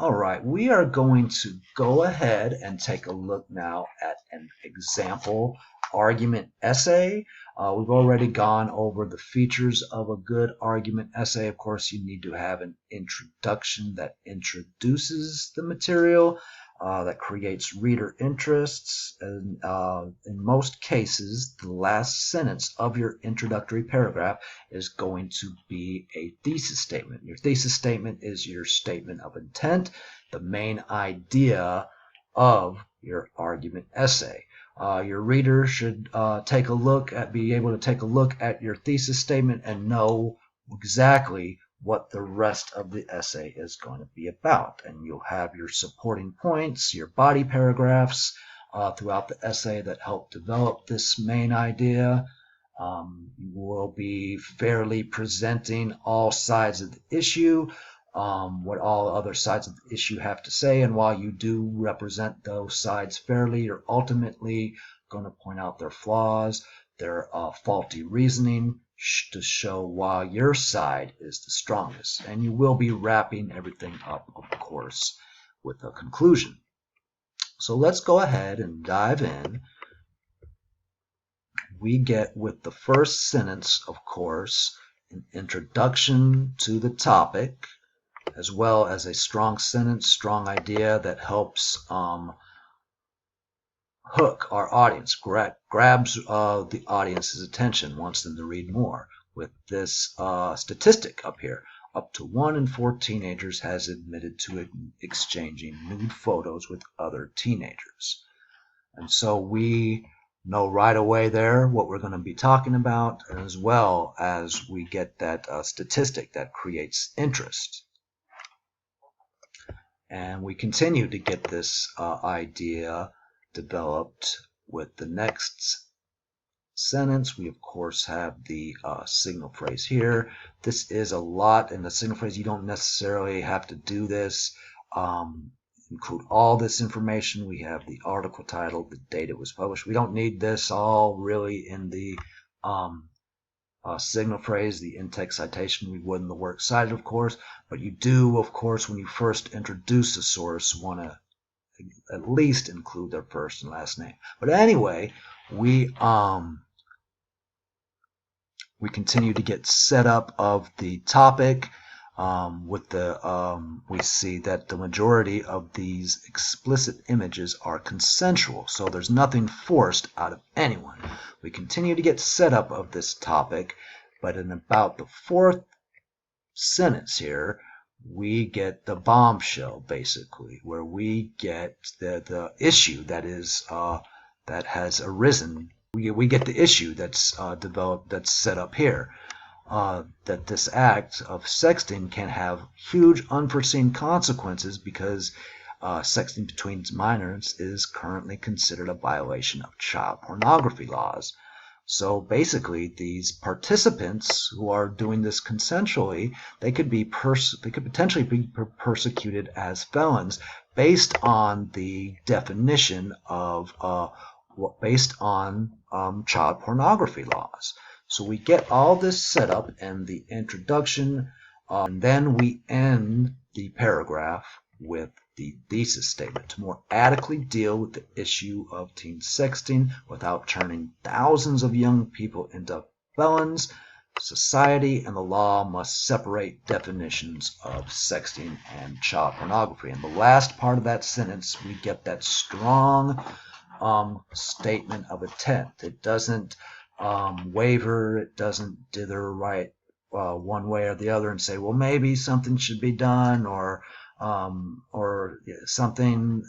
All right, we are going to go ahead and take a look now at an example argument essay. We've already gone over the features of a good argument essay. Of course, you need to have an introduction that introduces the material, that creates reader interests, and in most cases, the last sentence of your introductory paragraph is going to be a thesis statement. Your thesis statement is your statement of intent, the main idea of your argument essay. Your reader should be able to take a look at your thesis statement and know exactly what the rest of the essay is going to be about. And you'll have your supporting points, your body paragraphs throughout the essay that help develop this main idea. You will be fairly presenting all sides of the issue, what all other sides of the issue have to say, and while you do represent those sides fairly, you're ultimately going to point out their flaws, their faulty reasoning, to show why your side is the strongest. And you will be wrapping everything up, of course, with a conclusion. So let's go ahead and dive in. We get with the first sentence, of course, an introduction to the topic, as well as a strong sentence, strong idea that helps hook our audience, grabs the audience's attention, wants them to read more. With this statistic up here, up to 1 in 4 teenagers has admitted to exchanging nude photos with other teenagers. And so we know right away there what we're going to be talking about, as well as we get that statistic that creates interest. And we continue to get this idea developed with the next sentence. We, of course, have the signal phrase here. This is a lot in the signal phrase. You don't necessarily have to do this. Include all this information. We have the article title, the date it was published. We don't need this all really in the signal phrase, the in-text citation. We would in the works cited, of course, but you do, of course, when you first introduce a source, want to at least include their first and last name. But anyway, we continue to get setup of the topic. We see that the majority of these explicit images are consensual, so there's nothing forced out of anyone. We continue to get setup of this topic, but in about the 4th sentence here, we get the bombshell, basically, where we get the issue that is that has arisen. We get the issue that's developed, that's set up here. That this act of sexting can have huge unforeseen consequences because sexting between minors is currently considered a violation of child pornography laws. So basically, these participants who are doing this consensually, they could potentially be persecuted as felons based on the definition of based on child pornography laws. So we get all this set up and the introduction, and then we end the paragraph with the thesis statement to more adequately deal with the issue of teen sexting without turning thousands of young people into felons. Society and the law must separate definitions of sexting and child pornography. In the last part of that sentence, we get that strong statement of intent. It doesn't waver. It doesn't dither right one way or the other and say, well, maybe something should be done, or something.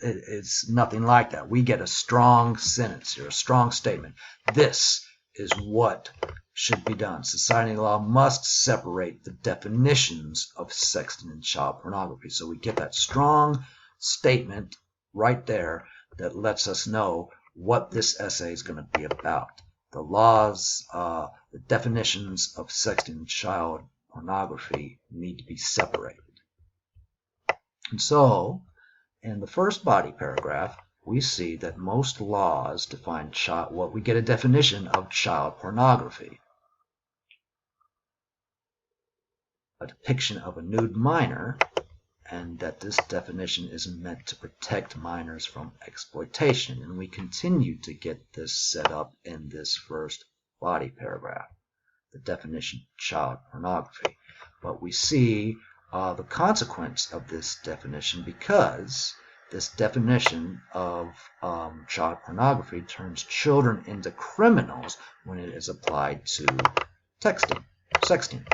It's nothing like that. We get a strong sentence here, a strong statement. This is what should be done. Society and law must separate the definitions of sexting and child pornography. So we get that strong statement right there that lets us know what this essay is going to be about. The laws, the definitions of sexting and child pornography need to be separated. And so, in the first body paragraph, we see that most laws define we get a definition of child pornography. A depiction of a nude minor and that this definition is meant to protect minors from exploitation. And we continue to get this set up in this first body paragraph, the definition of child pornography. But we see the consequence of this definition, because this definition of child pornography turns children into criminals when it is applied to texting, sexting.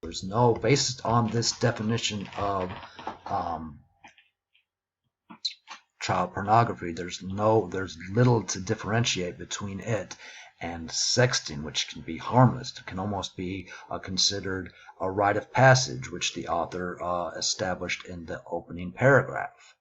There's no, based on this definition of child pornography, there's little to differentiate between it and sexting, which can be harmless. It can almost be considered a rite of passage, which the author established in the opening paragraph.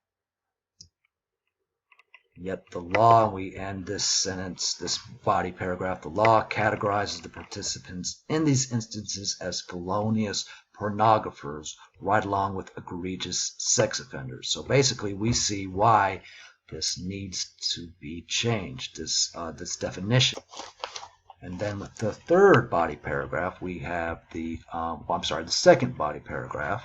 Yet the law, we end this sentence, this body paragraph, the law categorizes the participants in these instances as felonious pornographers, right along with egregious sex offenders. So basically we see why this needs to be changed, this definition. And then with the third body paragraph, we have the second body paragraph.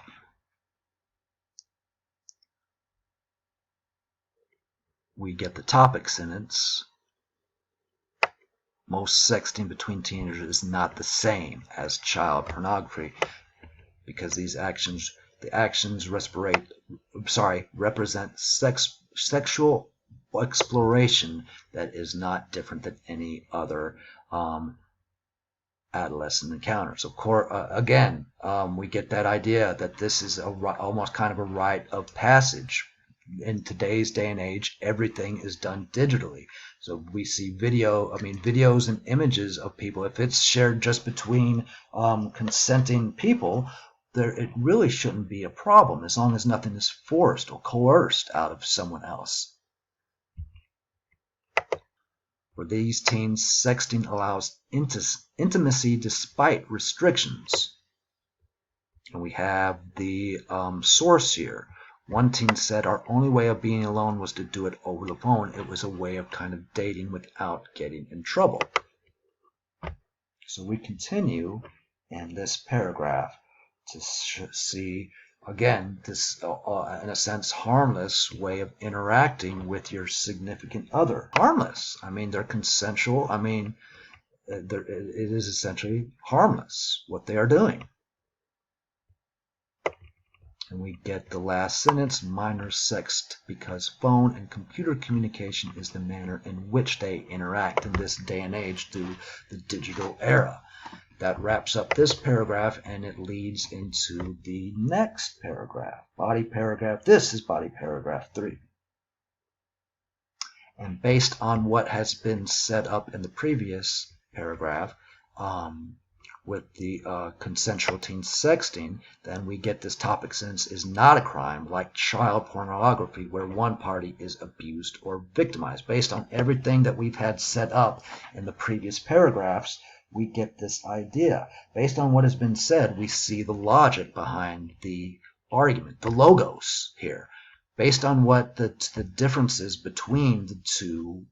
We get the topic sentence. Most sexting between teenagers is not the same as child pornography, because the actions represent sexual exploration that is not different than any other adolescent encounters. Of course, again, we get that idea that this is almost kind of a rite of passage. In today's day and age, everything is done digitally. So we see videos and images of people. If it's shared just between consenting people, it really shouldn't be a problem, as long as nothing is forced or coerced out of someone else. For these teens, sexting allows intimacy despite restrictions. And we have the source here. One teen said, "Our only way of being alone was to do it over the phone. It was a way of kind of dating without getting in trouble." So we continue in this paragraph to see, again, this, in a sense, harmless way of interacting with your significant other. Harmless. I mean, they're consensual. I mean, it is essentially harmless what they are doing. And we get the last sentence, minors sext because phone and computer communication is the manner in which they interact in this day and age through the digital era. That wraps up this paragraph, and it leads into the next paragraph. This is body paragraph 3. And based on what has been set up in the previous paragraph, with the consensual teen sexting, then we get this topic sentence is not a crime like child pornography where one party is abused or victimized. Based on everything that we've had set up in the previous paragraphs, we get this idea. Based on what has been said, we see the logic behind the argument, the logos here. Based on what the differences between the two,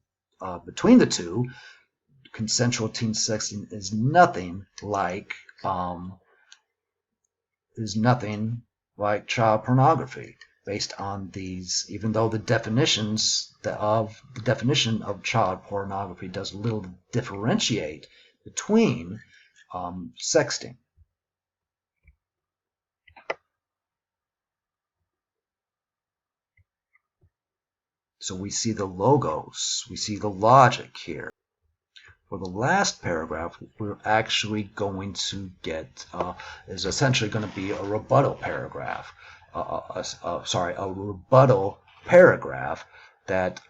consensual teen sexting is nothing like child pornography. Based on these, even though the definition of child pornography does little to differentiate between sexting. So we see the logos, we see the logic here. For the last paragraph, we're actually going to get, is essentially going to be a rebuttal paragraph. A rebuttal paragraph that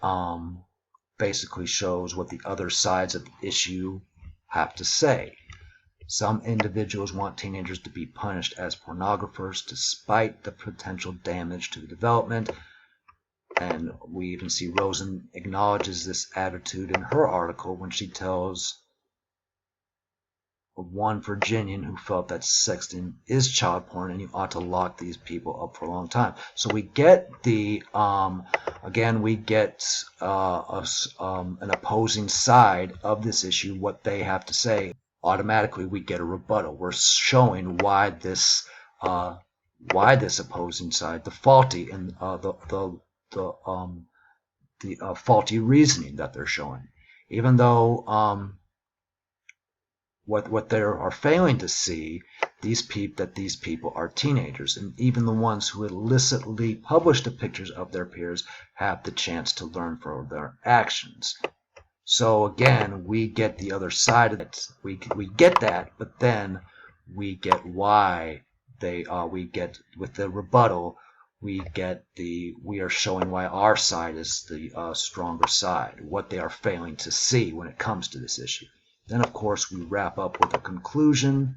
basically shows what the other sides of the issue have to say. Some individuals want teenagers to be punished as pornographers despite the potential damage to the development. And we even see Rosen acknowledges this attitude in her article when she tells of one Virginian who felt that sexting is child porn and you ought to lock these people up for a long time. So we get the, again, we get an opposing side of this issue, what they have to say. automatically we get a rebuttal. We're showing why this opposing side, the faulty and the faulty reasoning that they're showing, even though what they are failing to see, these people are teenagers, and even the ones who illicitly publish the pictures of their peers have the chance to learn from their actions. So again, we get the other side of it. We get that, but then we get why we get with the rebuttal. We are showing why our side is the stronger side, what they are failing to see when it comes to this issue. Then, of course, we wrap up with a conclusion